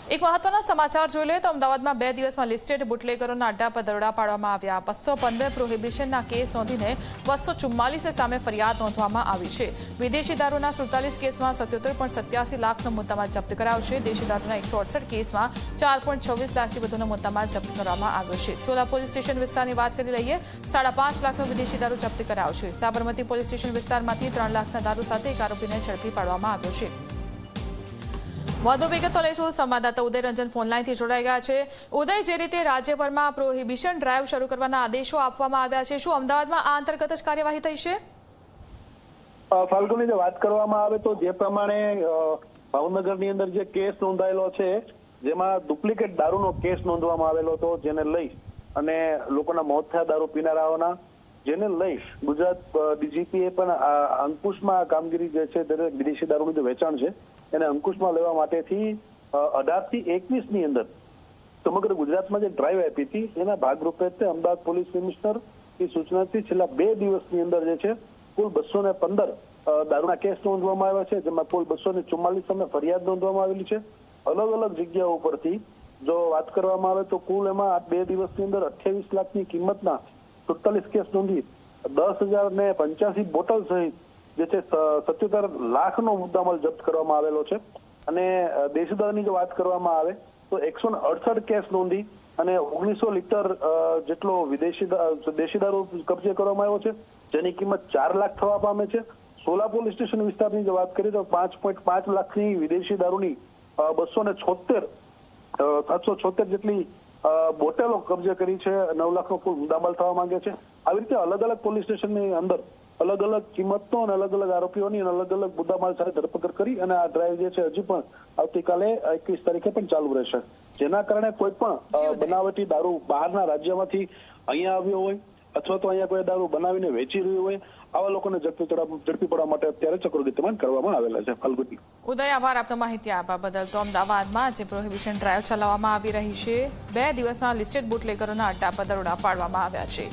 એક મહત્વના સમાચાર જોઈ લઈએ તો અમદાવાદમાં 2 દિવસમાં લિસ્ટેડ બુટલેગરોના અડ્ડા પર દરોડા પાડવામાં આવ્યા। 215 પ્રોહિબિશનના કેસ નોંધીને 244 સામે ફરિયાદ નોંધવામાં આવી છે। વિદેશી દારૂના 47 કેસમાં 77.87 લાખનો મુદ્દામાલ જપ્ત કરાયો છે। દેશી દારૂના 168 કેસમાં 4.26 લાખથી વધુનો મુદ્દામાલ જપ્ત કરવામાં આવ્યો છે। સોલા પોલીસ સ્ટેશન વિસ્તારની વાત કરી લઈએ, 5.5 લાખનો વિદેશી દારૂ જપ્ત કરાયો છે। સાબરમતી પોલીસ સ્ટેશન વિસ્તારમાંથી 3 લાખના દારૂ સાથે એક આરોપીને ઝડપી પાડવામાં આવ્યો છે। વધુ વિગતો લઈશું। સંવાદદાતા ઉદય રંજન ફોનલાઈનથી જોડાઈ ગયા છે। ઉદય, જે રીતે રાજ્યભરમાં પ્રોહિબિશન ડ્રાઈવ શરૂ કરવાના આદેશો આપવામાં આવ્યા છે, શું અમદાવાદમાં આ અંતર્ગત જ કાર્યવાહી થઈ છે? ફાલ્ગુની, વાત કરવામાં આવે તો જે પ્રમાણે ભાવનગરની અંદર જે કેસ નોંધાયેલો છે, જેમાં ડુપ્લિકેટ દારૂનો કેસ નોંધવામાં આવેલો હતો, જેને લઈ અને લોકોના મોત થયા દારૂ પીનારાઓના, જેને લઈ ગુજરાત ડીજીપીએ પણ અંકુશમાં કામગીરી જે છે, દરેક વિદેશી દારૂનું જે વેચાણ છે એને અંકુશમાં લેવા માટેથી 18 થી 21 ની અંદર સમગ્ર ગુજરાતમાં જે ડ્રાઈવ આપી હતી, એના ભાગરૂપે અમદાવાદ પોલીસ કમિશનરની સૂચનાથી છેલ્લા 2 દિવસની અંદર જે છે કુલ 215 દારૂના કેસ નોંધવામાં આવ્યા છે, જેમાં કુલ 244 સામે ફરિયાદ નોંધવામાં આવેલી છે। અલગ અલગ જગ્યાઓ પરથી જો વાત કરવામાં આવે તો કુલ એમાં 2 દિવસની અંદર 28 લાખની કિંમતના 47 કેસ નોંધી 10,085 બોટલ સહિત જે છે 77 લાખનો મુદ્દામાલ જપ્ત કરવામાં આવેલો છે। અને દેશી દારૂની જો વાત કરવામાં આવે તો 168 કેસ નોંધી અને 1900 લીટર જેટલો દેશી દારૂ કબજે કરવામાં આવ્યો છે, જેની કિંમત 4 લાખ થવા પામે છે। સોલા પોલીસ સ્ટેશન વિસ્તારની જો વાત કરીએ તો 5.5 લાખની વિદેશી દારૂની 776 જેટલી બોટલો કબજે કરી છે। 9 લાખનો કુલ મુદ્દામાલ થવા માંગે છે। આવી રીતે અલગ અલગ પોલીસ સ્ટેશનની અંદર અલગ અલગ કિંમતનો અને અલગ અલગ આરોપીઓની અને અલગ અલગ મુદ્દામાલ સાથે ધરપકડ કરી અને આ ડ્રાઈવ જે છે હજી પણ આવતીકાલે 21 તારીખે પણ ચાલુ રહેશે, જેના કારણે કોઈ પણ બનાવટી દારૂ બહારના રાજ્યમાંથી અહીંયા આવ્યો હોય અથવા તો અહીંયા કોઈ દારૂ બનાવીને વેચી રહ્યું હોય, આવા લોકોને ઝડપી પડવા માટે અત્યારે ચક્રોગતિમાન કરવામાં આવેલા છે। ફાલ્ગુની, ઉદય, આભાર આપનો માહિતી આપવા બદલ। તો અમદાવાદમાં જે પ્રોહિબિશન ડ્રાઈવ ચલાવવામાં આવી રહી છે, 2 દિવસના લિસ્ટેડ બુટલેગરોના અડ્ડા પર દરોડા પાડવામાં આવ્યા છે।